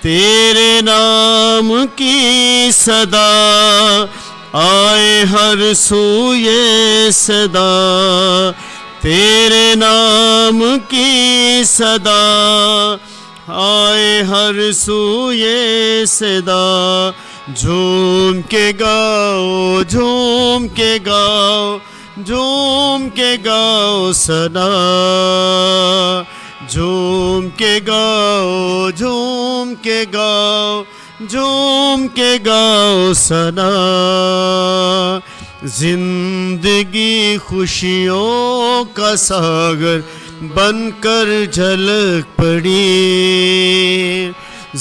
تیرے نام کی صدا آئے ہر سو یہ صدا، تیرے نام کی صدا آئے ہر سو یہ صدا، جھوم کے گاؤ جھوم کے گاؤ جھوم کے گاؤ ثنا، جھوم کے گاؤ جھوم کے گاؤ جھوم کے گاؤ ثنا، زندگی خوشیوں کا ساگر بن کر جھلک پڑی،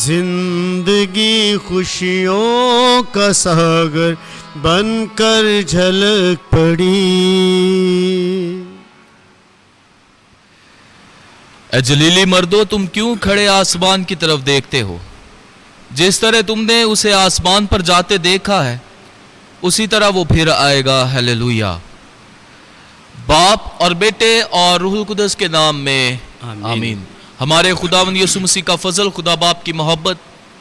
زندگی خوشیوں کا ساگر بن کر جھلک پڑی۔ اے جلیلی مردو، تم کیوں کھڑے آسمان کی طرف دیکھتے ہو؟ جس طرح تم نے اسے آسمان پر جاتے دیکھا ہے اسی طرح وہ پھر آئے گا۔ ہیلیلویا۔ باپ اور بیٹے اور روح القدس کے نام میں آمین۔ ہمارے خداوند یسوع مسیح کا فضل، خدا باپ کی محبت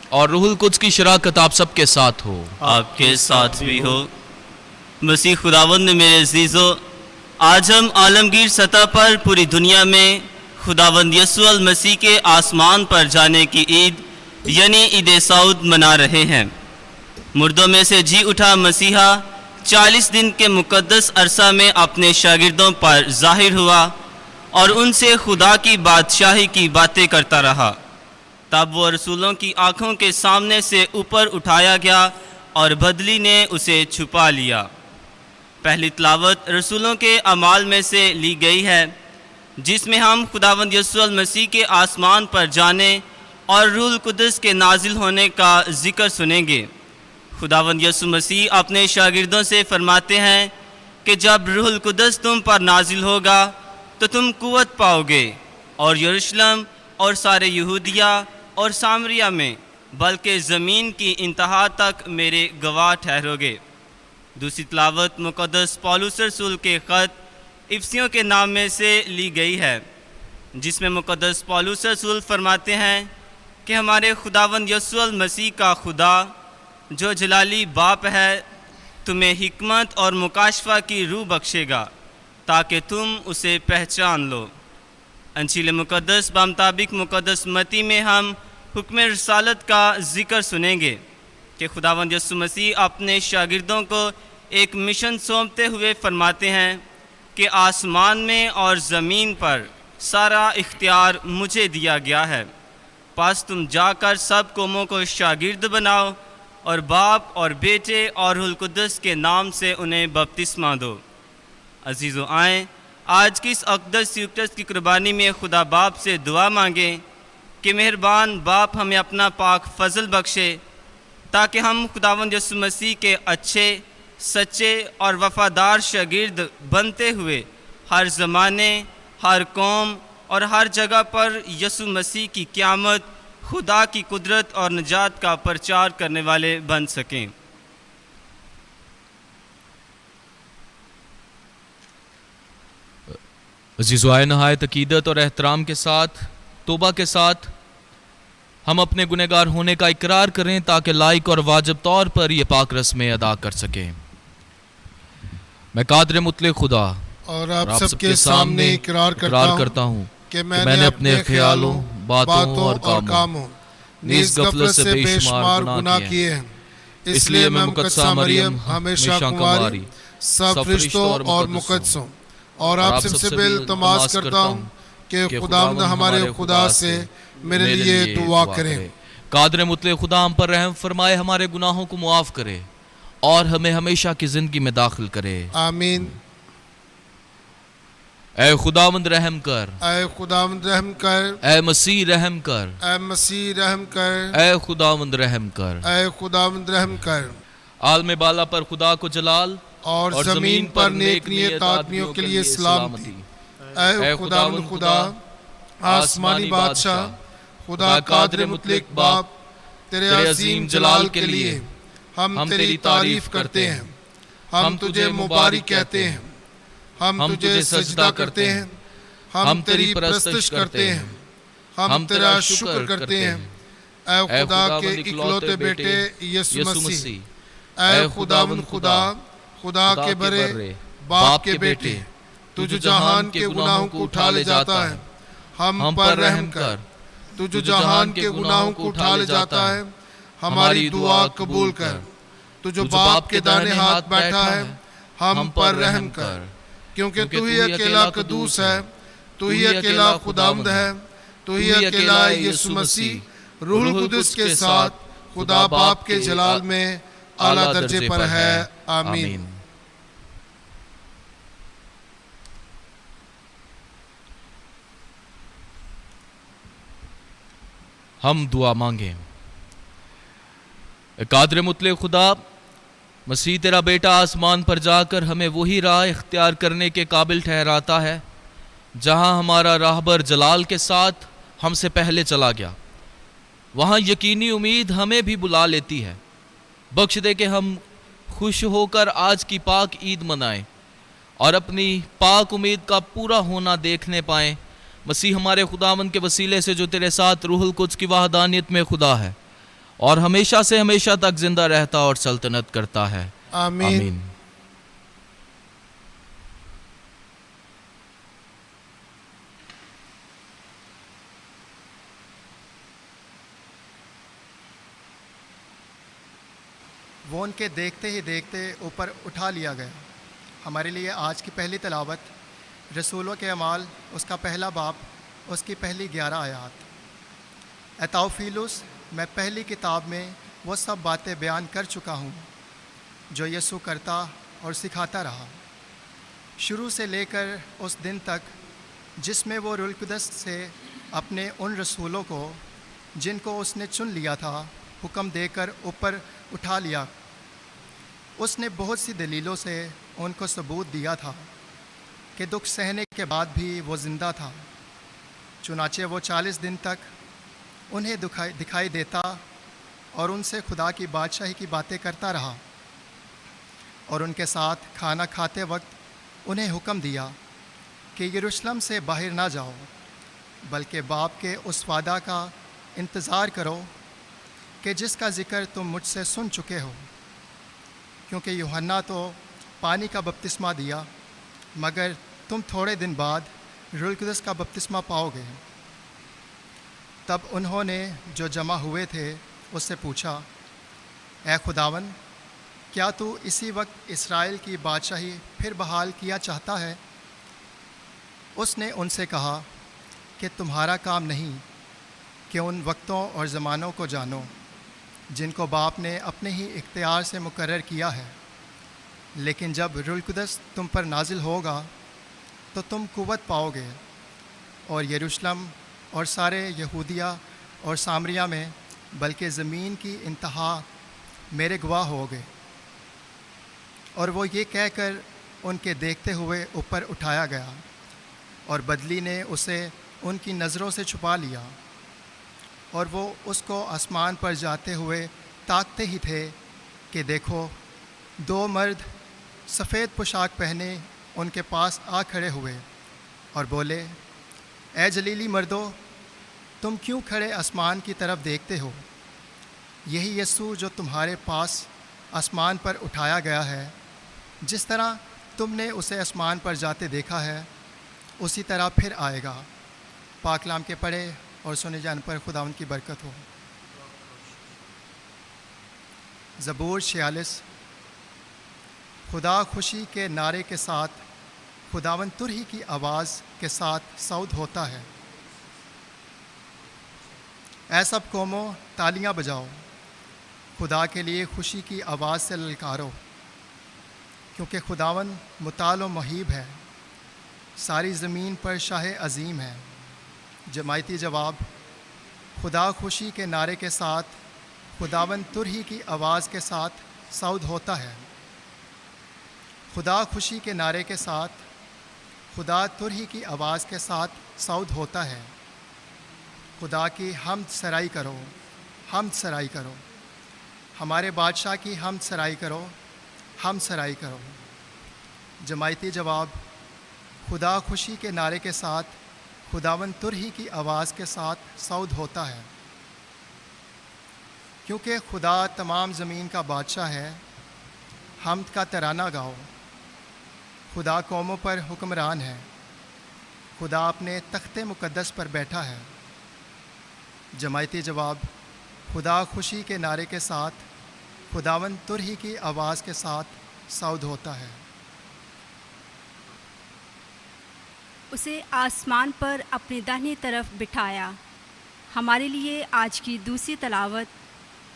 اور روح القدس کی شراکت آپ سب کے ساتھ ہو، آپ کے ساتھ بھی ہو۔ مسیح خداوند نے میرے عزیزو، آج ہم عالمگیر سطح پر پوری دنیا میں خداوند یسوع المسیح کے آسمان پر جانے کی عید یعنی عید سعود منا رہے ہیں۔ مردوں میں سے جی اٹھا مسیحا 40 دن کے مقدس عرصہ میں اپنے شاگردوں پر ظاہر ہوا اور ان سے خدا کی بادشاہی کی باتیں کرتا رہا۔ تب وہ رسولوں کی آنکھوں کے سامنے سے اوپر اٹھایا گیا اور بدلی نے اسے چھپا لیا۔ پہلی تلاوت رسولوں کے اعمال میں سے لی گئی ہے، جس میں ہم خداوند یسوع المسیح کے آسمان پر جانے اور روح القدس کے نازل ہونے کا ذکر سنیں گے۔ خداوند یسوع مسیح اپنے شاگردوں سے فرماتے ہیں کہ جب روح القدس تم پر نازل ہوگا تو تم قوت پاؤ گے اور یروشلم اور سارے یہودیہ اور سامریہ میں بلکہ زمین کی انتہا تک میرے گواہ ٹھہرو گے۔ دوسری تلاوت مقدس پولس رسول کے خط افسیوں کے نام میں سے لی گئی ہے، جس میں مقدس پولس رسول فرماتے ہیں کہ ہمارے خداوند یسوع المسیح کا خدا جو جلالی باپ ہے تمہیں حکمت اور مکاشفہ کی روح بخشے گا تاکہ تم اسے پہچان لو۔ انجیل مقدس بمطابق مقدس متی میں ہم حکم رسالت کا ذکر سنیں گے کہ خداوند یسوع مسیح اپنے شاگردوں کو ایک مشن سونپتے ہوئے فرماتے ہیں کہ آسمان میں اور زمین پر سارا اختیار مجھے دیا گیا ہے، پس تم جا کر سب قوموں کو شاگرد بناؤ اور باپ اور بیٹے اور روح القدس کے نام سے انہیں بپتسمہ دو۔ عزیزو، آئیں آج کی اس اقدس یوکرس کی قربانی میں خدا باپ سے دعا مانگیں کہ مہربان باپ ہمیں اپنا پاک فضل بخشے تاکہ ہم خداوند یسوع مسیح کے اچھے، سچے اور وفادار شاگرد بنتے ہوئے ہر زمانے، ہر قوم اور ہر جگہ پر یسوع مسیح کی قیامت، خدا کی قدرت اور نجات کا پرچار کرنے والے بن سکیں۔ عزیزو، آئے نہایت عقیدت اور احترام کے ساتھ، توبہ کے ساتھ ہم اپنے گنہگار ہونے کا اقرار کریں تاکہ لائق اور واجب طور پر یہ پاک رسمیں ادا کر سکیں۔ میں قادر مطلق خدا اور آپ سب کے سامنے اقرار کرتا ہوں کہ میں نے اپنے خیالوں، باتوں اور کاموں نیز غفلت سے بے شمار گناہ کیے ہیں، اس لیے میں مقدسہ مریم ہمیشہ کنواری سب فرشتوں اور مقدسوں اور آپ سب سے التماس کرتا ہوں کہ خداوند ہمارے خدا سے میرے لیے دعا کریں۔ قادر مطلق خدا ہم پر رحم فرمائے، ہمارے گناہوں کو معاف کرے اور ہمیں ہمیشہ کی زندگی میں داخل کرے، آمین۔ اے خداوند رحم کر، اے خداوند رحم کر، اے مسیح رحم کر، اے مسیح رحم کر، اے خداوند رحم کر، اے خداوند رحم کر۔ عالم بالا پر خدا کو جلال اور زمین پر نیک نیت آدمیوں کے لیے سلامتی۔ اے خداوند خدا، آسمانی بادشاہ، خدا قادر مطلق باپ، تیرے عظیم جلال کے لیے ہم تیری تعریف کرتے ہیں، ہم تجھے مبارک کہتے ہیں، ہم تجھے سجدہ کرتے ہیں، ہم تیری پرستش کرتے ہیں، ہم تیرا شکر کرتے ہیں اے خدا کے اکلوتے بیٹے یسوع مسیح، اے خداوند خدا، خدا کے بڑے باپ کے بیٹے، تو جو جہان کے گناہوں کو اٹھا لے جاتا ہے، ہم پر رحم کر۔ تو جو جہان کے گناہوں کو اٹھا لے جاتا ہے، ہماری دعا قبول کر۔ تو جو باپ کے دانے ہاتھ بیٹھا ہے، ہم پر رحم کر، کیونکہ تو ہی اکیلا قدوس ہے، تو ہی اکیلا خداوند ہے، تو ہی اکیلا یسوع مسیح روح القدس کے ساتھ خدا باپ کے جلال میں اعلیٰ درجے پر ہے۔ آمین۔ ہم دعا مانگیں۔ قادر مطلق خدا، مسیح تیرا بیٹا آسمان پر جا کر ہمیں وہی راہ اختیار کرنے کے قابل ٹھہراتا ہے جہاں ہمارا راہبر جلال کے ساتھ ہم سے پہلے چلا گیا۔ وہاں یقینی امید ہمیں بھی بلا لیتی ہے۔ بخش دے کہ ہم خوش ہو کر آج کی پاک عید منائیں اور اپنی پاک امید کا پورا ہونا دیکھنے پائیں۔ مسیح ہمارے خداوند کے وسیلے سے جو تیرے ساتھ روح القدس کی وحدانیت میں خدا ہے اور ہمیشہ سے ہمیشہ تک زندہ رہتا اور سلطنت کرتا ہے۔ آمین۔ وہ ان کے دیکھتے ہی دیکھتے اوپر اٹھا لیا گیا۔ ہمارے لیے آج کی پہلی تلاوت رسولوں کے اعمال اس کا پہلا باب، اس کی پہلی 11 آیات۔ اے تاؤفیلوس، میں پہلی کتاب میں وہ سب باتیں بیان کر چکا ہوں جو یسوع کرتا اور سکھاتا رہا، شروع سے لے کر اس دن تک جس میں وہ روح القدس سے اپنے ان رسولوں کو جن کو اس نے چن لیا تھا حکم دے کر اوپر اٹھا لیا۔ اس نے بہت سی دلیلوں سے ان کو ثبوت دیا تھا کہ دکھ سہنے کے بعد بھی وہ زندہ تھا۔ چنانچہ وہ 40 دن تک انہیں دکھائی دیتا اور ان سے خدا کی بادشاہی کی باتیں کرتا رہا، اور ان کے ساتھ کھانا کھاتے وقت انہیں حکم دیا کہ یروشلم سے باہر نہ جاؤ، بلکہ باپ کے اس وعدہ کا انتظار کرو کہ جس کا ذکر تم مجھ سے سن چکے ہو، کیونکہ یوحنا تو پانی کا بپتسمہ دیا، مگر تم تھوڑے دن بعد روح القدس کا بپتسمہ پاؤ گے۔ تب انہوں نے جو جمع ہوئے تھے اس سے پوچھا، اے خداوند، کیا تو اسی وقت اسرائیل کی بادشاہی پھر بحال کیا چاہتا ہے؟ اس نے ان سے کہا کہ تمہارا کام نہیں کہ ان وقتوں اور زمانوں کو جانو جن کو باپ نے اپنے ہی اختیار سے مقرر کیا ہے، لیکن جب روح القدس تم پر نازل ہوگا تو تم قوت پاؤ گے، اور یروشلم اور سارے یہودیہ اور سامریہ میں بلکہ زمین کی انتہا میرے گواہ ہوگے۔ اور وہ یہ کہہ کر ان کے دیکھتے ہوئے اوپر اٹھایا گیا، اور بدلی نے اسے ان کی نظروں سے چھپا لیا، اور وہ اس کو آسمان پر جاتے ہوئے تاکتے ہی تھے کہ دیکھو، 2 مرد سفید پوشاک پہنے ان کے پاس آ کھڑے ہوئے اور بولے، اے جلیلی مردو، تم کیوں کھڑے آسمان کی طرف دیکھتے ہو؟ یہی یسوع جو تمہارے پاس آسمان پر اٹھایا گیا ہے، جس طرح تم نے اسے آسمان پر جاتے دیکھا ہے، اسی طرح پھر آئے گا۔ پاک کلام کے پڑھے اور سنے جان پر خداوند کی برکت ہو۔ زبور 46۔ خدا خوشی کے نعرے کے ساتھ، خداوند ترہی کی آواز کے ساتھ سعود ہوتا ہے۔ اے سب قوموں، تالیاں بجاؤ، خدا کے لیے خوشی کی آواز سے للکارو، کیونکہ خداوند مطال و مہیب ہے، ساری زمین پر شاہ عظیم ہے۔ جماعتی جواب: خدا خوشی کے نعرے کے ساتھ، خداوند ترہی کی آواز کے ساتھ سعود ہوتا ہے۔ خدا خوشی کے نعرے کے ساتھ، خدا ترہی کی آواز کے ساتھ سعود ہوتا ہے۔ خدا کی حمد سرائی کرو، حمد سرائی کرو، ہمارے بادشاہ کی حمد سرائی کرو، حمد سرائی کرو۔ جماعتی جواب: خدا خوشی کے نعرے کے ساتھ، خداوند ترہی کی آواز کے ساتھ سعود ہوتا ہے۔ کیونکہ خدا تمام زمین کا بادشاہ ہے، حمد کا ترانہ گاؤ۔ خدا قوموں پر حکمران ہے، خدا اپنے تخت مقدس پر بیٹھا ہے۔ جماعتی جواب: خدا خوشی کے نعرے کے ساتھ، خداوند ترہی کی آواز کے ساتھ سعود ہوتا ہے۔ اسے آسمان پر اپنی داہنی طرف بٹھایا۔ ہمارے لیے آج کی دوسری تلاوت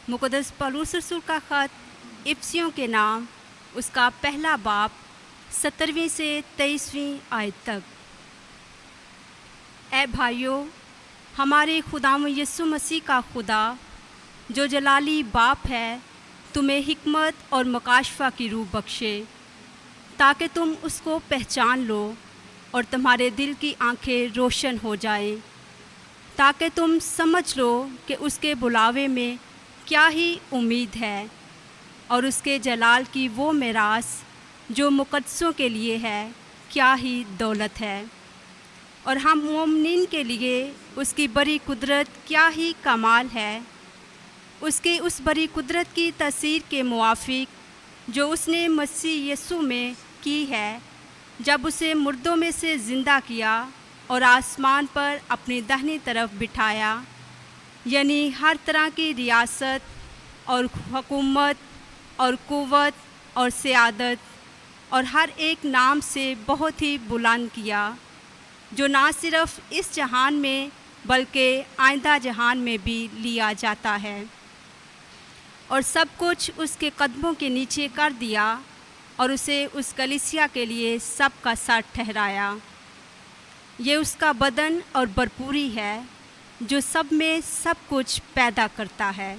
مقدس پولس رسول کا خط افسیوں کے نام، اس کا پہلا باب 17ویں سے 23ویں آیت تک۔ اے بھائیو، ہمارے خداوند یسوع مسیح کا خدا جو جلالی باپ ہے تمہیں حکمت اور مکاشفہ کی روح بخشے، تاکہ تم اس کو پہچان لو اور تمہارے دل کی آنکھیں روشن ہو جائیں، تاکہ تم سمجھ لو کہ اس کے بلاوے میں کیا ہی امید ہے، اور اس کے جلال کی وہ میراث جو مقدسوں کے لیے ہے کیا ہی دولت ہے، اور ہم مومنین کے لیے اس کی بڑی قدرت کیا ہی کمال ہے، اس کے اس بڑی قدرت کی تاثیر کے موافق جو اس نے مسیح یسوع میں کی ہے، جب اسے مردوں میں سے زندہ کیا اور آسمان پر اپنی داہنی طرف بٹھایا، یعنی ہر طرح کی ریاست اور حکومت اور قوت اور سیادت اور ہر ایک نام سے بہت ہی بلند کیا، جو نہ صرف اس جہان میں بلکہ آئندہ جہان میں بھی لیا جاتا ہے، اور سب کچھ اس کے قدموں کے نیچے کر دیا، اور اسے اس کلیسیا کے لیے سب کا سر ٹھہرایا۔ یہ اس کا بدن اور بھرپوری ہے جو سب میں سب کچھ پیدا کرتا ہے۔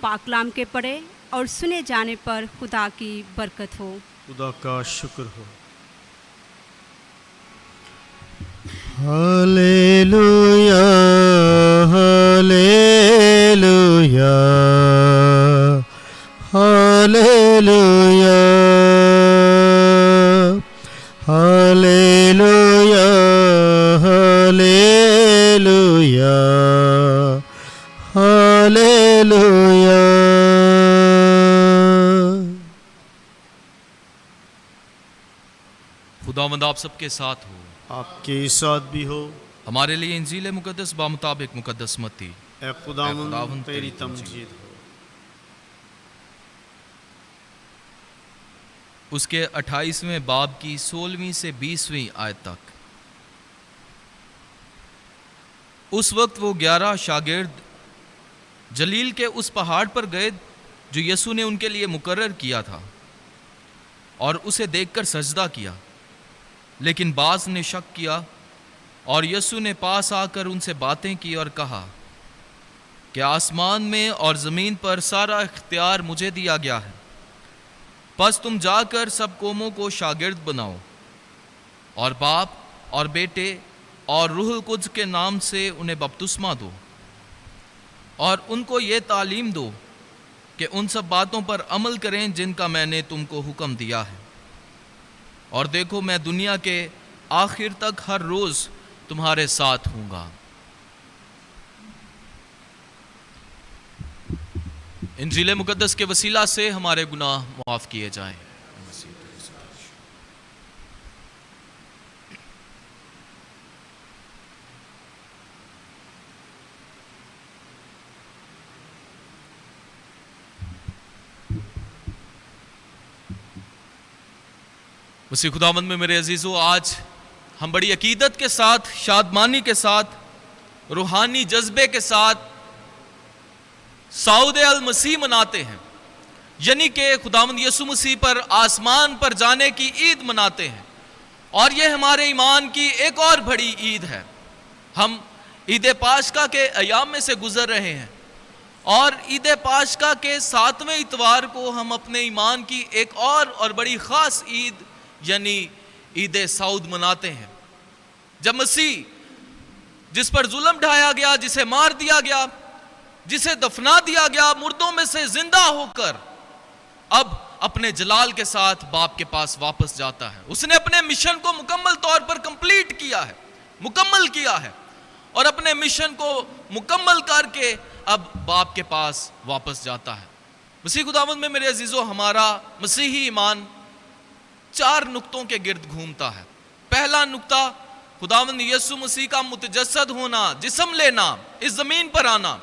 پاک کلام کے پڑھے اور سنے جانے پر خدا کی برکت ہو۔ خدا کا شکر ہو۔ Hallelujah hallelujah hallelujah hallelujah hallelujah hallelujah. خداوند آپ سب کے ساتھ ہو، آپ کے ساتھ بھی ہو۔ ہمارے لیے انجیل مقدس بامطابق مقدس متی۔ اے خداوند تیری تمجید ہو۔ اس کے 28ویں باب کی 16ویں سے 20ویں آیت تک۔ اس وقت وہ 11 شاگرد جلیل کے اس پہاڑ پر گئے جو یسوع نے ان کے لیے مقرر کیا تھا، اور اسے دیکھ کر سجدہ کیا، لیکن بعض نے شک کیا، اور یسوع نے پاس آ کر ان سے باتیں کی اور کہا کہ آسمان میں اور زمین پر سارا اختیار مجھے دیا گیا ہے، پس تم جا کر سب قوموں کو شاگرد بناؤ، اور باپ اور بیٹے اور روح القدس کے نام سے انہیں بپتسمہ دو، اور ان کو یہ تعلیم دو کہ ان سب باتوں پر عمل کریں جن کا میں نے تم کو حکم دیا ہے، اور دیکھو میں دنیا کے آخر تک ہر روز تمہارے ساتھ ہوں گا۔ انجیل مقدس کے وسیلہ سے ہمارے گناہ معاف کیے جائیں۔ مسیح خداوند میں میرے عزیزو، آج ہم بڑی عقیدت کے ساتھ، شادمانی کے ساتھ، روحانی جذبے کے ساتھ صعود المسیح مناتے ہیں، یعنی کہ خداوند یسوع مسیح پر آسمان پر جانے کی عید مناتے ہیں، اور یہ ہمارے ایمان کی ایک اور بڑی عید ہے۔ ہم عید پاشکا کے ایام میں سے گزر رہے ہیں، اور عید پاشکا کے 7ویں اتوار کو ہم اپنے ایمان کی ایک اور بڑی خاص عید یعنی عید صعود مناتے ہیں، جب مسیح جس پر ظلم ڈھایا گیا، جسے مار دیا گیا، جسے دفنا دیا گیا، مردوں میں سے زندہ ہو کر اب اپنے جلال کے ساتھ باپ کے پاس واپس جاتا ہے۔ اس نے اپنے مشن کو مکمل طور پر مکمل کیا ہے، اور اپنے مشن کو مکمل کر کے اب باپ کے پاس واپس جاتا ہے۔ مسیح خداوند میں میرے عزیزو، ہمارا مسیحی ایمان 4 نقطوں کے گرد گھومتا ہے۔ پہلا نقطہ خداوند یسوع مسیح کا متجسد ہونا، جسم لینا، اس زمین پر آنا،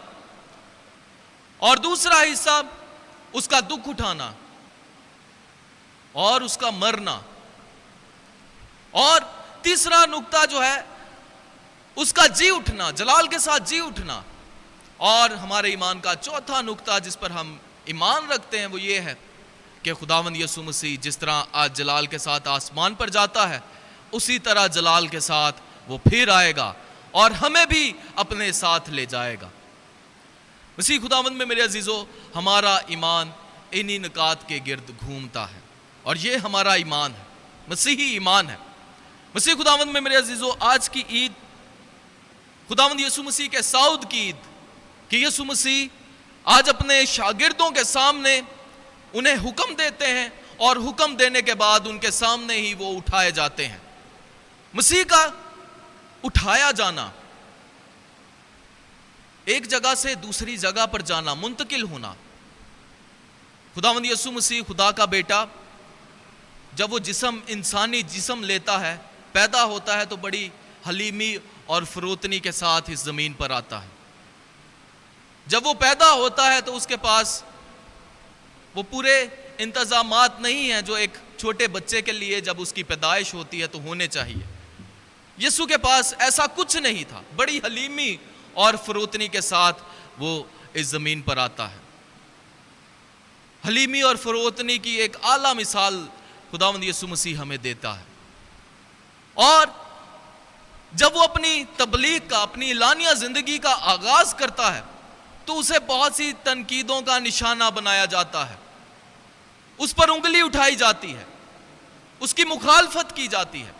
اور دوسرا حصہ اس کا دکھ اٹھانا اور اس کا مرنا، اور تیسرا نقطہ جو ہے اس کا جی اٹھنا، جلال کے ساتھ جی اٹھنا، اور ہمارے ایمان کا چوتھا نقطہ جس پر ہم ایمان رکھتے ہیں وہ یہ ہے کہ خداوند یسوع مسیح جس طرح آج جلال کے ساتھ آسمان پر جاتا ہے، اسی طرح جلال کے ساتھ وہ پھر آئے گا اور ہمیں بھی اپنے ساتھ لے جائے گا۔ مسیح خداوند میں میرے عزیزو، ہمارا ایمان انہی نکات کے گرد گھومتا ہے، اور یہ ہمارا ایمان ہے، مسیحی ایمان ہے۔ مسیح خداوند میں میرے عزیزو، آج کی عید خداوند یسوع مسیح کے صعود کی عید، کہ یسوع مسیح آج اپنے شاگردوں کے سامنے انہیں حکم دیتے ہیں، اور حکم دینے کے بعد ان کے سامنے ہی وہ اٹھائے جاتے ہیں۔ مسیح کا اٹھایا جانا، ایک جگہ سے دوسری جگہ پر جانا، منتقل ہونا۔ خداوند یسوع مسیح خدا کا بیٹا جب وہ انسانی جسم لیتا ہے، پیدا ہوتا ہے، تو بڑی حلیمی اور فروتنی کے ساتھ اس زمین پر آتا ہے۔ جب وہ پیدا ہوتا ہے تو اس کے پاس وہ پورے انتظامات نہیں ہیں جو ایک چھوٹے بچے کے لیے جب اس کی پیدائش ہوتی ہے تو ہونے چاہیے۔ یسوع کے پاس ایسا کچھ نہیں تھا، بڑی حلیمی اور فروتنی کے ساتھ وہ اس زمین پر آتا ہے۔ حلیمی اور فروتنی کی ایک اعلیٰ مثال خداوند یسوع مسیح ہمیں دیتا ہے، اور جب وہ اپنی تبلیغ کا، اپنی اعلانیہ زندگی کا آغاز کرتا ہے تو اسے بہت سی تنقیدوں کا نشانہ بنایا جاتا ہے، اس پر انگلی اٹھائی جاتی ہے، اس کی مخالفت کی جاتی ہے،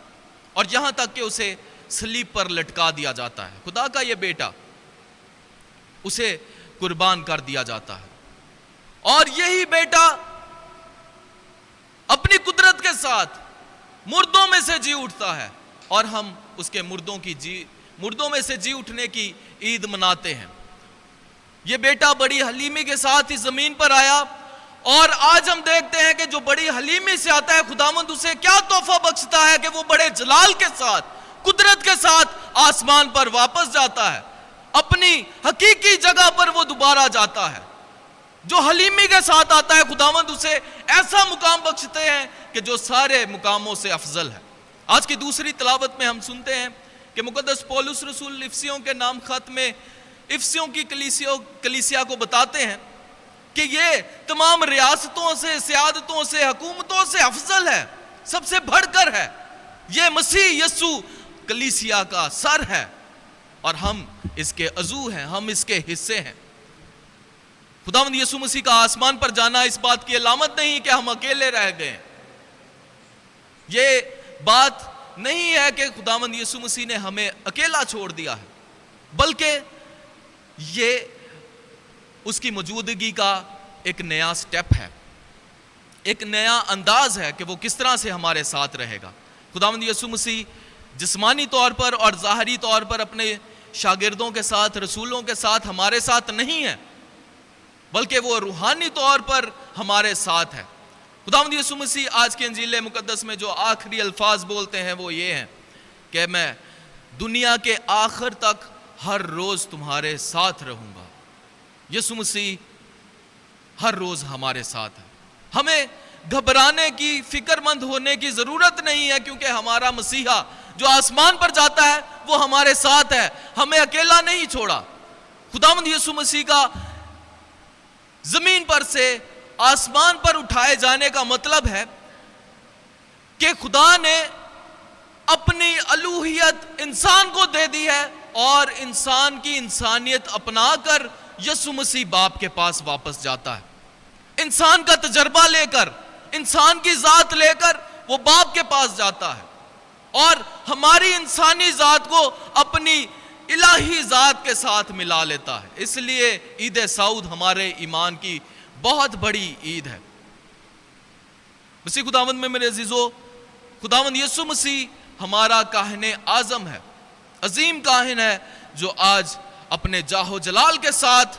اور یہاں تک کہ اسے صلیب پر لٹکا دیا جاتا ہے۔ خدا کا یہ بیٹا، اسے قربان کر دیا جاتا ہے، اور یہی بیٹا اپنی قدرت کے ساتھ مردوں میں سے جی اٹھتا ہے، اور ہم اس کے مردوں میں سے جی اٹھنے کی عید مناتے ہیں۔ یہ بیٹا بڑی حلیمی کے ساتھ اس زمین پر آیا، اور آج ہم دیکھتے ہیں کہ جو بڑی حلیمی سے آتا ہے، خداوند اسے کیا تحفہ بخشتا ہے کہ وہ بڑے جلال کے ساتھ، قدرت کے ساتھ آسمان پر واپس جاتا ہے، اپنی حقیقی جگہ پر وہ دوبارہ جاتا ہے۔ جو حلیمی کے ساتھ آتا ہے، خداوند اسے ایسا مقام بخشتے ہیں کہ جو سارے مقاموں سے افضل ہے۔ آج کی دوسری تلاوت میں ہم سنتے ہیں کہ مقدس پولس رسول افسیوں کے نام خط میں افسیوں کی کلیسیا کو بتاتے ہیں کہ یہ تمام ریاستوں سے، سیادتوں سے، حکومتوں سے افضل ہے، سب سے بڑھ کر ہے۔ یہ مسیح یسوع کلیسیا کا سر ہے، اور ہم اس کے عضو ہیں، ہم اس کے حصے ہیں۔ خداوند یسوع مسیح کا آسمان پر جانا اس بات کی علامت نہیں کہ ہم اکیلے رہ گئے، یہ بات نہیں ہے کہ خداوند یسوع مسیح نے ہمیں اکیلا چھوڑ دیا ہے، بلکہ یہ اس کی موجودگی کا ایک نیا سٹیپ ہے، ایک نیا انداز ہے کہ وہ کس طرح سے ہمارے ساتھ رہے گا۔ خداوند یسوع مسیح جسمانی طور پر اور ظاہری طور پر اپنے شاگردوں کے ساتھ، رسولوں کے ساتھ ہمارے ساتھ نہیں ہے، بلکہ وہ روحانی طور پر ہمارے ساتھ ہے۔ خداوند یسوع مسیح آج کے انجیل مقدس میں جو آخری الفاظ بولتے ہیں وہ یہ ہیں کہ میں دنیا کے آخر تک ہر روز تمہارے ساتھ رہوں گا۔ یسوع مسیح ہر روز ہمارے ساتھ ہے، ہمیں گھبرانے کی، فکر مند ہونے کی ضرورت نہیں ہے، کیونکہ ہمارا مسیحا جو آسمان پر جاتا ہے وہ ہمارے ساتھ ہے، ہمیں اکیلا نہیں چھوڑا۔ خداوند یسوع مسیح کا زمین پر سے آسمان پر اٹھائے جانے کا مطلب ہے کہ خدا نے اپنی الوہیت انسان کو دے دی ہے، اور انسان کی انسانیت اپنا کر یسوع مسیح باپ کے پاس واپس جاتا ہے۔ انسان کا تجربہ لے کر، انسان کی ذات لے کر وہ باپ کے پاس جاتا ہے، اور ہماری انسانی ذات کو اپنی الہی ذات کے ساتھ ملا لیتا ہے۔ اس لیے عید صعود ہمارے ایمان کی بہت بڑی عید ہے۔ مسیح خداوند میں میرے عزیزو، خداوند یسوع مسیح ہمارا کاہن اعظم ہے، عظیم کاہن ہے، جو آج اپنے جاہ و جلال کے ساتھ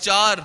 4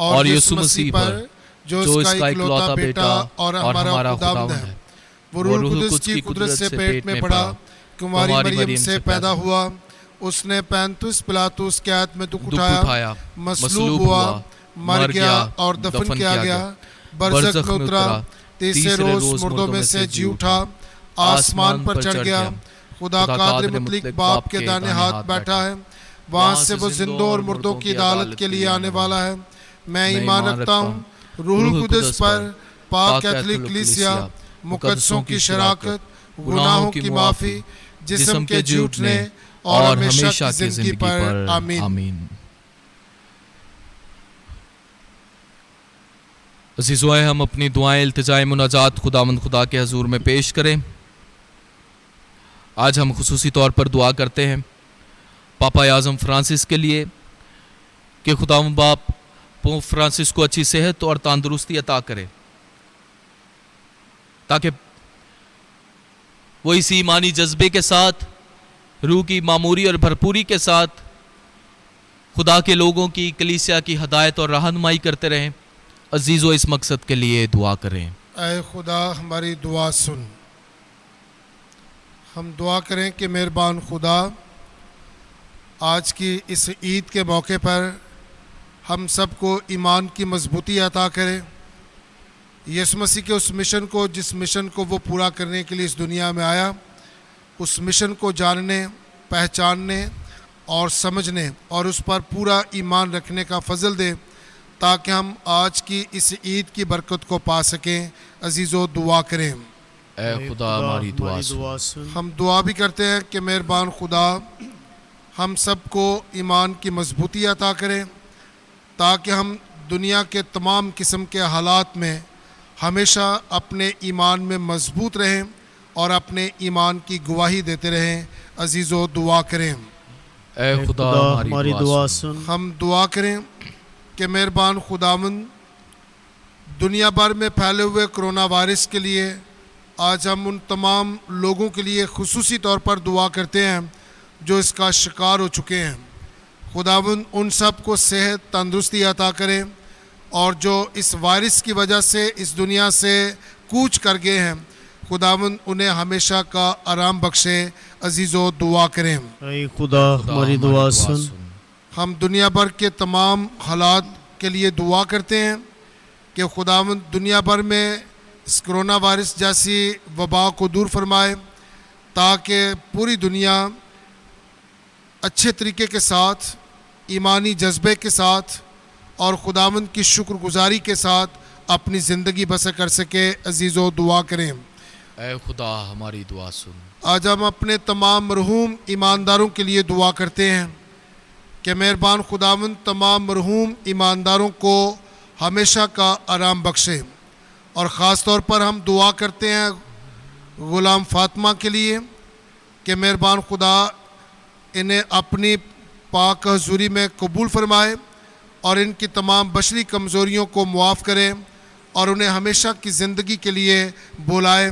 اور یسوع مسیح پر جو اس کا اکلوتا بیٹا اور ہمارا خداوند ہے، وہ روح القدس کی قدرت سے پیٹ میں پڑا، کماری مریم سے پیدا ہوا، اس نے پینتوس پلاطس کے ہاتھ میں دکھ اٹھایا، مصلوب ہوا، مر گیا اور دفن کیا گیا، برزخ میں اترا، تیسرے روز مردوں میں سے جی اٹھا، آسمان پر چڑھ گیا، خدا قادر مطلق باپ کے دائیں ہاتھ بیٹھا ہے، وہاں سے وہ زندوں اور مردوں کی عدالت کے لیے آنے والا ہے۔ میں ایمان رکھتا ہوں روح القدس پر، پاک کیتھولک کلیسیا، مقدسوں کی شراکت، گناہوں کی معافی، جسم کے جی اٹھنے اور ہمیشہ کی زندگی پر، آمین۔ عزیزو، آئے ہم اپنی دعائیں التجائے مناجات خداوند خدا کے حضور میں پیش کریں۔ آج ہم خصوصی طور پر دعا کرتے ہیں پاپا اعظم فرانسس کے لیے کہ خداوند باپ پوپ فرانسس کو اچھی صحت اور تندرستی عطا کرے، تاکہ وہ اسی ایمانی جذبے کے ساتھ، روح کی معموری اور بھرپوری کے ساتھ خدا کے لوگوں کی، کلیسیا کی ہدایت اور رہنمائی کرتے رہیں۔ عزیزو، اس مقصد کے لیے دعا کریں۔ اے خدا ہماری دعا سن، ہم دعا کریں کہ مہربان خدا آج کی اس عید کے موقع پر ہم سب کو ایمان کی مضبوطی عطا کرے، یسوع مسیح کے اس مشن کو جس مشن کو وہ پورا کرنے کے لیے اس دنیا میں آیا، اس مشن کو جاننے، پہچاننے اور سمجھنے اور اس پر پورا ایمان رکھنے کا فضل دے، تاکہ ہم آج کی اس عید کی برکت کو پا سکیں۔ عزیزو، دعا کریں۔ اے خدا ہماری دعا سن۔ ہم دعا بھی کرتے ہیں کہ مہربان خدا ہم سب کو ایمان کی مضبوطی عطا کریں، تاکہ ہم دنیا کے تمام قسم کے حالات میں ہمیشہ اپنے ایمان میں مضبوط رہیں اور اپنے ایمان کی گواہی دیتے رہیں۔ عزیزو، دعا کریں۔ اے خدا ہماری دعا سن۔ ہم دعا کریں کہ مہربان خداوند دنیا بھر میں پھیلے ہوئے کرونا وائرس کے لیے آج ہم ان تمام لوگوں کے لیے خصوصی طور پر دعا کرتے ہیں جو اس کا شکار ہو چکے ہیں۔ خداوند ان سب کو صحت، تندرستی عطا کریں، اور جو اس وائرس کی وجہ سے اس دنیا سے کوچ کر گئے ہیں، خداوند انہیں ہمیشہ کا آرام بخشے۔ عزیزو، دعا کریں۔ اے خدا ہماری دعا سن۔ ہم دنیا بھر کے تمام حالات کے لیے دعا کرتے ہیں کہ خداوند دنیا بھر میں اس کرونا وائرس جیسی وبا کو دور فرمائے، تاکہ پوری دنیا اچھے طریقے کے ساتھ، ایمانی جذبے کے ساتھ اور خداوند کی شکر گزاری کے ساتھ اپنی زندگی بسر کر سکے۔ عزیزو، دعا کریں۔ اے خدا ہماری دعا سن۔ آج ہم اپنے تمام مرحوم ایمانداروں کے لیے دعا کرتے ہیں کہ مہربان خداوند تمام مرحوم ایمانداروں کو ہمیشہ کا آرام بخشے، اور خاص طور پر ہم دعا کرتے ہیں غلام فاطمہ کے لیے کہ مہربان خدا انہیں اپنی پاک حضوری میں قبول فرمائے اور ان کی تمام بشری کمزوریوں کو معاف کرے اور انہیں ہمیشہ کی زندگی کے لیے بلائے،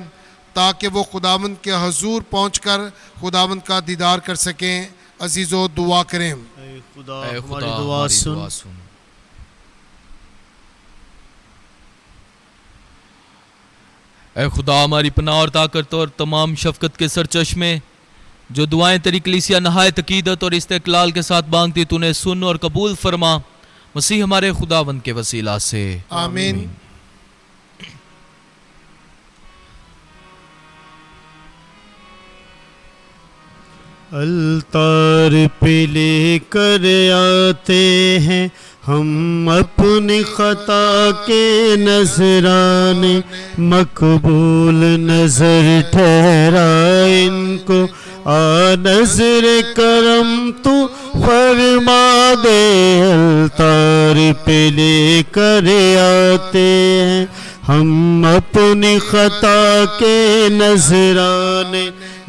تاکہ وہ خداوند کے حضور پہنچ کر خداوند کا دیدار کر سکیں۔ عزیزو، دعا کریں۔ اے خدا اے ہماری خدا دعا ہماری سن۔ دعا سن۔ اے خدا ہماری پناہ اور طاقت اور تمام شفقت کے سرچشمے، جو دعائیں تیری کلیسیا نہایت عقیدت اور استقلال کے ساتھ مانگتی، تو انہیں سن اور قبول فرما، مسیح ہمارے خداوند کے وسیلہ سے، آمین۔ الطار پہ لے کر آتے ہیں ہم اپنی خطا کے نذرانے، مقبول نظر ٹھہرا ان کو، آ نظر کرم تو فرما دے۔ الطار پہ لے کر آتے ہیں ہم اپنی خطا کے نذرانے،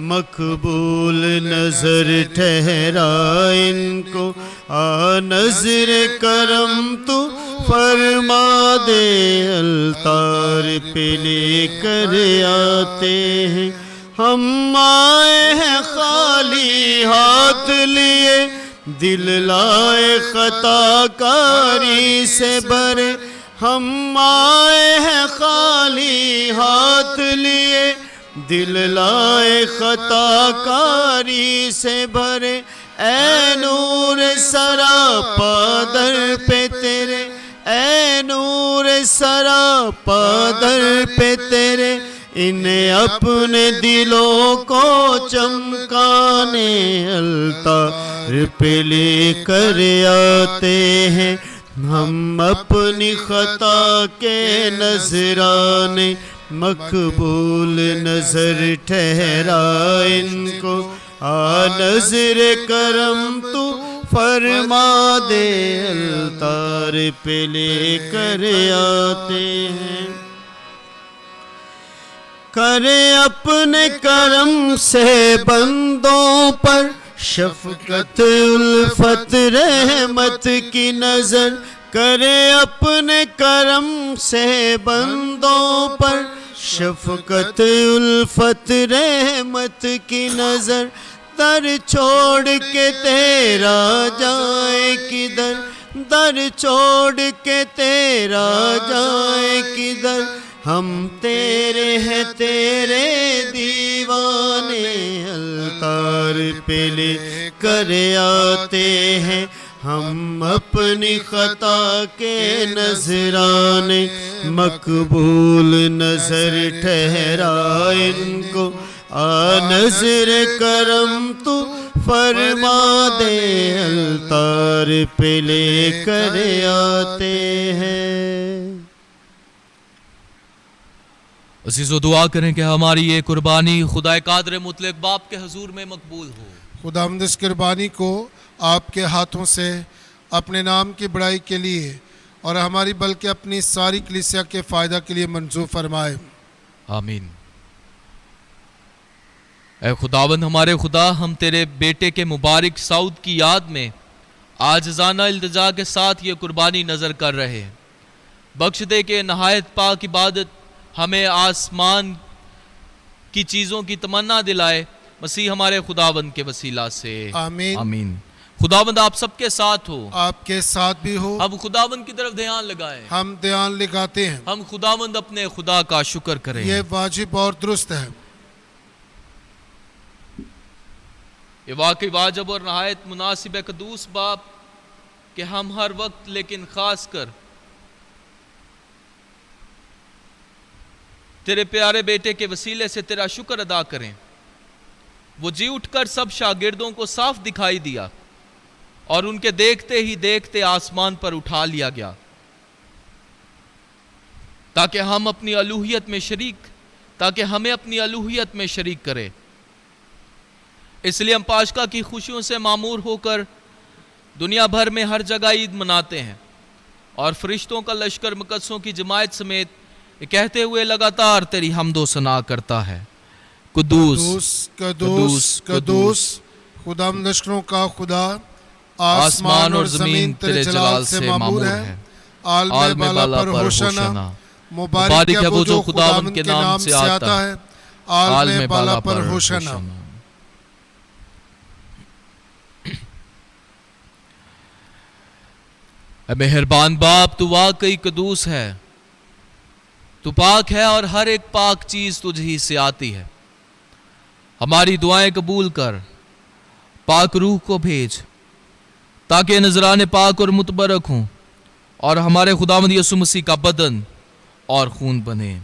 مقبول نظر ٹھہرا ان کو، آ نظر کرم تو فرما دے۔ الطار پہ لے کر آتے ہیں ہم آئے ہیں خالی ہاتھ لیے، دل لائے خطا کاری سے بھرے ہم آئے ہیں خالی ہاتھ لیے، دل لائے خطا کاری سے بھرے، اے نور سراپا در پہ تیرے، اے نور سراپا در پہ تیرے، انہیں اپنے دلوں کو چمکانے الطار پہ لے کر آتے ہیں ہم اپنی خطا کے نذرانے، مقبول نظر ٹھہرا ان کو، آ نظر کرم تو فرما دے، الطار پہ لے کر آتے ہیں۔ کرے اپنے کرم سے بندوں پر شفقت الفت رحمت کی نظر، کرے اپنے کرم سے بندوں پر شفقت الفت رحمت کی نظر، در چھوڑ کے تیرا جائے کدھر، در چھوڑ کے تیرا جائے کدھر، ہم تیرے ہیں تیرے دیوانے، الطار پہ لے کر آتے ہیں ہم اپنی خطا کے نذرانے، مقبول نظر ٹھہرا ان کو، آ نظر کرم تو فرما دے، الطار پہ لے کر آتے ہیں۔ عزیزو دعا کریں کہ ہماری یہ قربانی خدا قادر مطلق باپ کے حضور میں مقبول ہو۔ خداوند اس قربانی کو آپ کے ہاتھوں سے اپنے نام کی بڑائی کے لیے اور ہماری بلکہ اپنی ساری کلیسیا کے فائدہ کے لیے منظور فرمائے، آمین۔ اے خداوند ہمارے خدا، ہم تیرے بیٹے کے مبارک سعود کی یاد میں عاجزانہ التجا کے ساتھ یہ قربانی نظر کر رہے ہیں، بخش دے کہ نہایت پاک عبادت ہمیں آسمان کی چیزوں کی تمنا دلائے، مسیح ہمارے خداوند کے وسیلہ سے، آمین۔ آمین۔ خداوند آپ سب کے ساتھ ہو، آپ کے ساتھ بھی ہو۔ اب خداوند کی طرف دھیان لگائیں، ہم دھیان لگاتے ہیں، ہم خداوند اپنے خدا کا شکر کریں۔ یہ واجب اور درست ہے۔ یہ واقعی واجب اور نہایت مناسب ہے قدوس باپ کہ ہم ہر وقت لیکن خاص کر تیرے پیارے بیٹے کے وسیلے سے تیرا شکر ادا کریں۔ وہ جی اٹھ کر سب شاگردوں کو صاف دکھائی دیا اور ان کے دیکھتے ہی دیکھتے آسمان پر اٹھا لیا گیا، تاکہ ہم اپنی الوہیت میں ہمیں اپنی الوہیت میں شریک کرے۔ اس لیے ہم پاشکا کی خوشیوں سے معمور ہو کر دنیا بھر میں ہر جگہ عید مناتے ہیں، اور فرشتوں کا لشکر مقدسوں کی جماعت سمیت یہ کہتے ہوئے لگاتار تیری حمد و ثنا کرتا ہے، قدوس قدوس قدوس خداوند لشکروں کا خدا، آسمان اور زمین تیرے جلال سے معمور ہے۔ عالم بالا پر ہوشنا، مبارک ہے وہ جو خداوند کے نام سے آتا ہے، عالم بالا پر ہوشنا۔ اے مہربان باپ، تو واقعی قدوس ہے، تو پاک ہے اور ہر ایک پاک چیز تجھ ہی سے آتی ہے۔ ہماری دعائیں قبول کر، پاک روح کو بھیج تاکہ نذرانے پاک اور متبرک ہوں اور ہمارے خداوند یسوع مسیح کا بدن اور خون بنے۔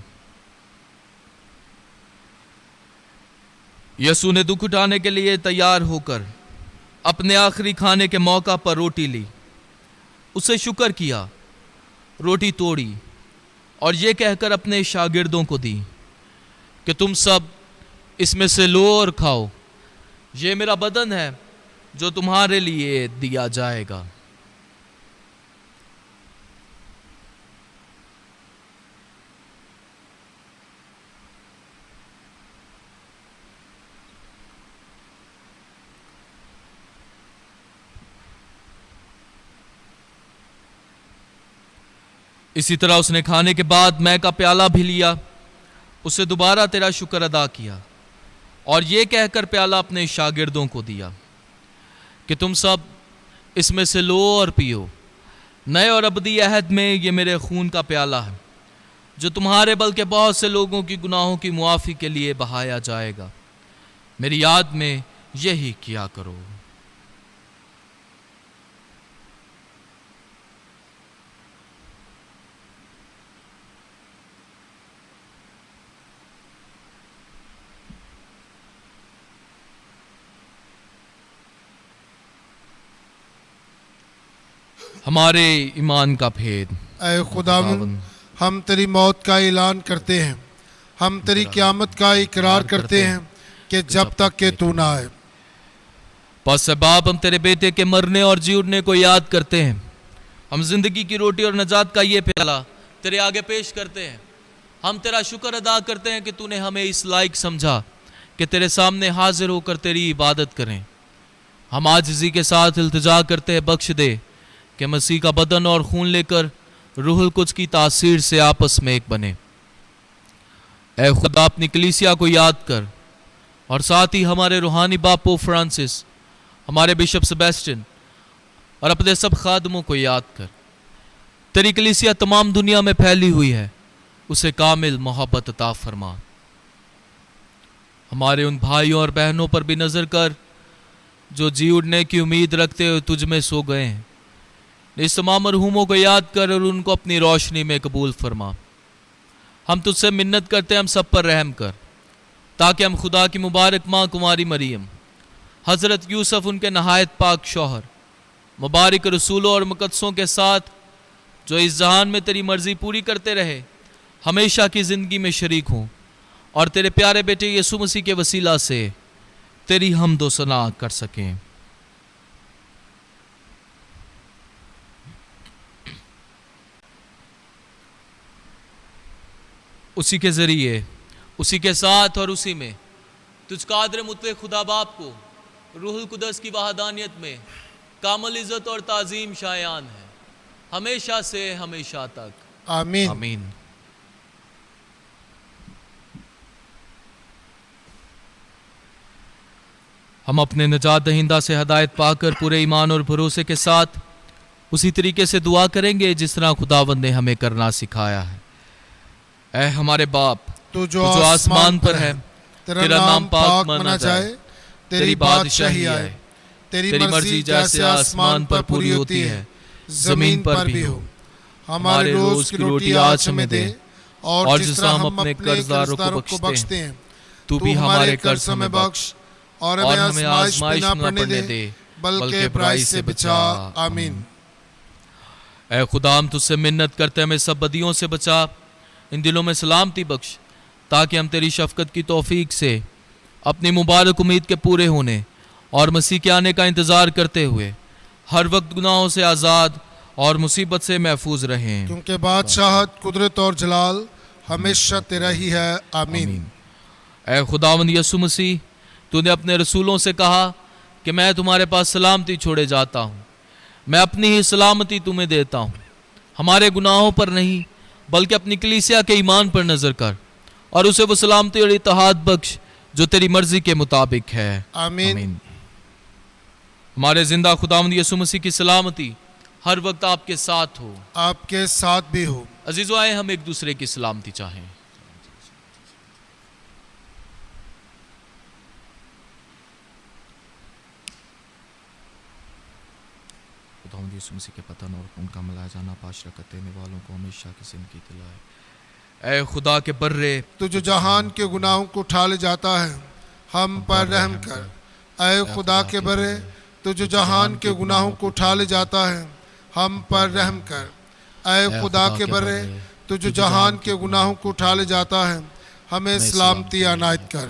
یسوع نے دکھ اٹھانے کے لیے تیار ہو کر اپنے آخری کھانے کے موقع پر روٹی لی، اسے شکر کیا، روٹی توڑی اور یہ کہہ کر اپنے شاگردوں کو دی کہ تم سب اس میں سے لو اور کھاؤ، یہ میرا بدن ہے جو تمہارے لیے دیا جائے گا۔ اسی طرح اس نے کھانے کے بعد مے کا پیالہ بھی لیا، اسے دوبارہ تیرا شکر ادا کیا اور یہ کہہ کر پیالہ اپنے شاگردوں کو دیا کہ تم سب اس میں سے لو اور پیو، نئے اور ابدی عہد میں یہ میرے خون کا پیالہ ہے جو تمہارے بلکہ بہت سے لوگوں کی گناہوں کی معافی کے لیے بہایا جائے گا۔ میری یاد میں یہی کیا کرو۔ ہمارے ایمان کا بھید۔ اے خداوند، ہم تیری موت کا اعلان کرتے ہیں، ہم تیری قیامت کا اقرار کرتے ہیں کہ جب تک کہ تو نہ آئے۔ پس باپ، ہم تیرے بیٹے کے مرنے اور جی اٹھنے کو یاد کرتے ہیں۔ ہم زندگی کی روٹی اور نجات کا یہ پیالہ تیرے آگے پیش کرتے ہیں۔ ہم تیرا شکر ادا کرتے ہیں کہ تو نے ہمیں اس لائق سمجھا کہ تیرے سامنے حاضر ہو کر تیری عبادت کریں۔ ہم عاجزی کے ساتھ التجا کرتے ہیں، بخش دے کہ مسیح کا بدن اور خون لے کر روح القدس کی تاثیر سے آپس میں ایک بنے۔ اے خدا، اپنی کلیسیا کو یاد کر اور ساتھ ہی ہمارے روحانی باپ پوپ فرانسس، ہمارے بشپ سیباسٹین اور اپنے سب خادموں کو یاد کر۔ تیری کلیسیا تمام دنیا میں پھیلی ہوئی ہے، اسے کامل محبت عطا فرما۔ ہمارے ان بھائیوں اور بہنوں پر بھی نظر کر جو جی اٹھنے کی امید رکھتے ہوئے تجھ میں سو گئے ہیں۔ اس تمام مرحوموں کو یاد کر اور ان کو اپنی روشنی میں قبول فرما۔ ہم تجھ سے منت کرتے ہیں، ہم سب پر رحم کر تاکہ ہم خدا کی مبارک ماں کماری مریم، حضرت یوسف ان کے نہایت پاک شوہر، مبارک رسولوں اور مقدسوں کے ساتھ جو اس جہان میں تیری مرضی پوری کرتے رہے، ہمیشہ کی زندگی میں شریک ہوں اور تیرے پیارے بیٹے یسوع مسیح کے وسیلہ سے تیری حمد و ثنا کر سکیں۔ اسی کے ذریعے، اسی کے ساتھ اور اسی میں تجھ قادر مطلق خدا باپ کو روح القدس کی وحدانیت میں کامل عزت اور تعظیم شایان ہے، ہمیشہ سے ہمیشہ تک۔ آمین۔ آمین۔ ہم اپنے نجات دہندہ سے ہدایت پا کر پورے ایمان اور بھروسے کے ساتھ اسی طریقے سے دعا کریں گے جس طرح خداوند نے ہمیں کرنا سکھایا ہے۔ اے ہمارے باپ، تو جو آسمان پر ہے، تیرا نام پاک مانا جائے، تیری بادشاہی آئے، تیری مرضی جیسے آسمان پر پوری ہوتی ہے زمین پر بھی ہو۔ ہمارے روز کی روٹی آج ہمیں دے، اور جس طرح ہم اپنے قرضداروں کو بخشتے ہیں تو بھی ہمارے قرض ہمیں بخش، اور ہمیں آزمائش نہ پڑنے دے بلکہ برائی سے بچا۔ آمین۔ اے خدا، ہم تجھ سے منت کرتے ہمیں سب بدیوں سے بچا، ان دلوں میں سلامتی بخش تاکہ ہم تیری شفقت کی توفیق سے اپنی مبارک امید کے پورے ہونے اور مسیح کے آنے کا انتظار کرتے ہوئے ہر وقت گناہوں سے آزاد اور مصیبت سے محفوظ رہیں، کیونکہ بادشاہت، قدرت اور جلال ہمیشہ تیرا ہی ہے۔ آمین۔ اے خداوند یسوع مسیح، تو نے اپنے رسولوں سے کہا کہ میں تمہارے پاس سلامتی چھوڑے جاتا ہوں، میں اپنی ہی سلامتی تمہیں دیتا ہوں۔ ہمارے گناہوں پر نہیں بلکہ اپنی کلیسیا کے ایمان پر نظر کر اور اسے وہ سلامتی اور اتحاد بخش جو تیری مرضی کے مطابق ہے۔ آمین۔ ہمارے زندہ خداوند یسوع مسیح کی سلامتی ہر وقت آپ کے ساتھ ہو، آپ کے ساتھ بھی ہو۔ عزیزو، آئے ہم ایک دوسرے کی سلامتی چاہیں۔ خداوند یسوع مسیح کے پتن اور خون کا ملایا جانا پاش رکعت دینے والوں کو ہمیشہ کی زندگی دلائے۔ اے خدا کے برے، تو جو جہان کے گناہوں کو اٹھا لے جاتا ہے، ہم پر رحم کر۔ اے خدا کے برے، تو جو جہان کے گناہوں کو اٹھا لے جاتا ہے، ہم پر رحم کر۔ اے خدا کے برے، تو جو جہان کے گناہوں کو اٹھا لے جاتا ہے، ہمیں سلامتی عنایت کر۔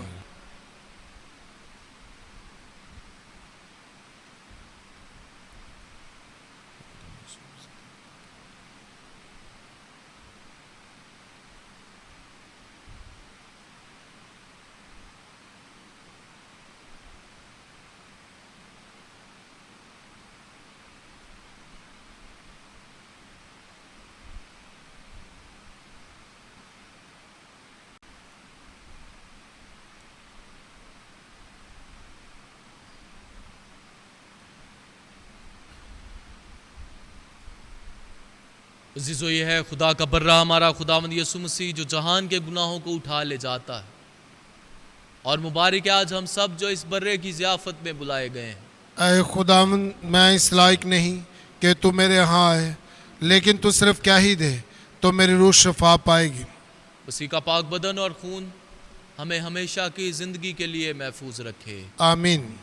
عزیزو یہ ہے خدا کا برہ ہمارا خداوند یسوع مسیح جو جہان کے گناہوں کو اٹھا لے جاتا ہے، اور مبارک ہے آج ہم سب جو اس برے کی ضیافت میں بلائے گئے ہیں۔ اے خداوند میں اس لائق نہیں کہ تو میرے ہاں آئے، لیکن تو صرف کیا ہی دے تو میری روح شفا پائے گی۔ مسیح کا پاک بدن اور خون ہمیں ہمیشہ کی زندگی کے لیے محفوظ رکھے، آمین۔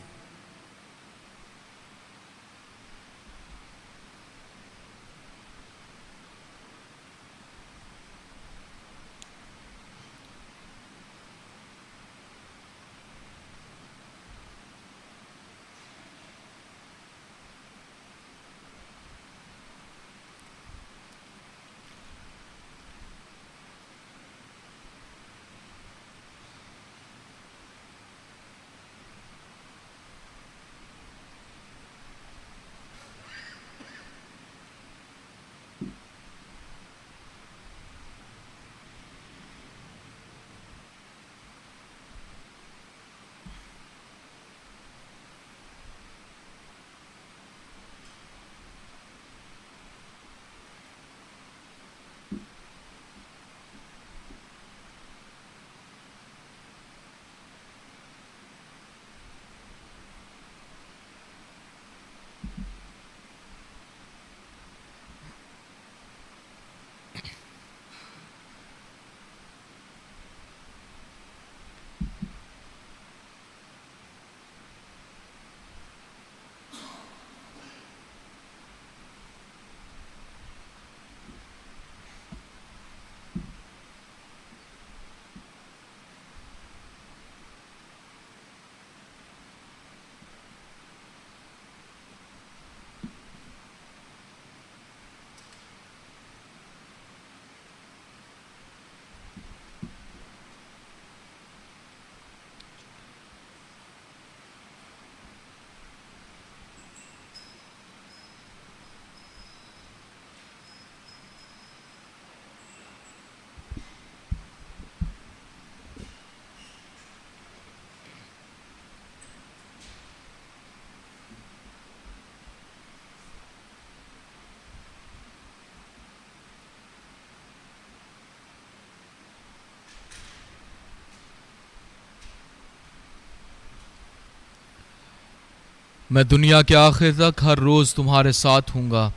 میں دنیا کے آخر تک ہر روز تمہارے ساتھ ہوں گا۔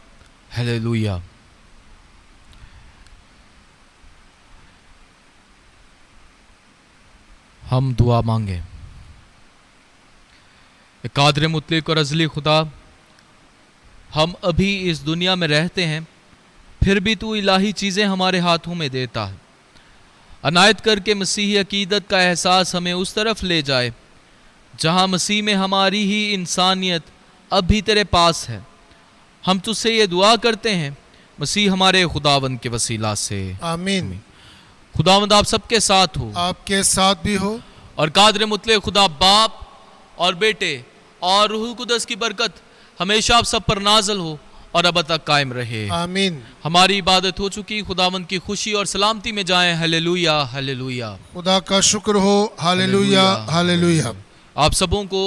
ہیلیلویا۔ ہم دعا مانگیں۔ قادر مطلق اور ازلی خدا، ہم ابھی اس دنیا میں رہتے ہیں، پھر بھی تو الہی چیزیں ہمارے ہاتھوں میں دیتا ہے۔ عنایت کر کے مسیحی عقیدت کا احساس ہمیں اس طرف لے جائے جہاں مسیح میں ہماری ہی انسانیت اب بھی تیرے پاس ہے۔ ہم تجھ سے یہ دعا کرتے ہیں مسیح ہمارے خداوند کے وسیلہ سے، آمین۔ خداوند آپ سب کے ساتھ ہو، آپ کے ساتھ بھی ہو، اور قادر مطلق خدا باپ اور بیٹے اور روح القدس کی برکت ہمیشہ آپ سب پر نازل ہو اور اب تک قائم رہے، آمین۔ ہماری عبادت ہو چکی، خداوند کی خوشی اور سلامتی میں جائیں۔ ہلیلویا ہلیلویا۔ خدا کا شکر ہو، ہلیلویا ہلیلویا۔ آپ سبوں کو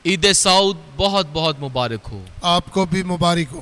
عید سعود بہت بہت مبارک ہو۔ آپ کو بھی مبارک ہو۔